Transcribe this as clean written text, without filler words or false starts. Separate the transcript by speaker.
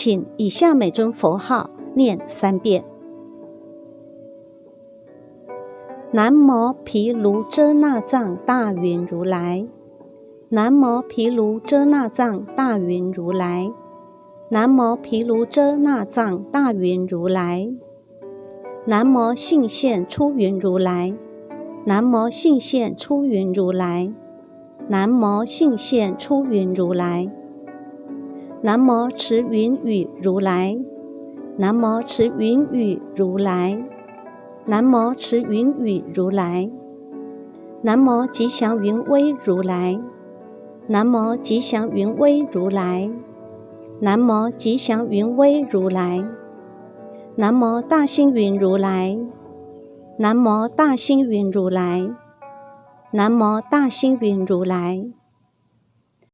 Speaker 1: 请以下每尊佛号念3遍。南无毗卢遮那藏大云如来，南无毗卢遮那藏大云如来，南无毗卢遮那藏大云如来，南无性现出云如来，南无性现出云如来，南无性现出云如来，南无持云语如来，南无持云语如来，南无持云语如来，南无吉祥云威如来，南无吉祥云威如来，南无吉祥云威如来，南无大星云如来，南无大星云如来，南无大星云如来，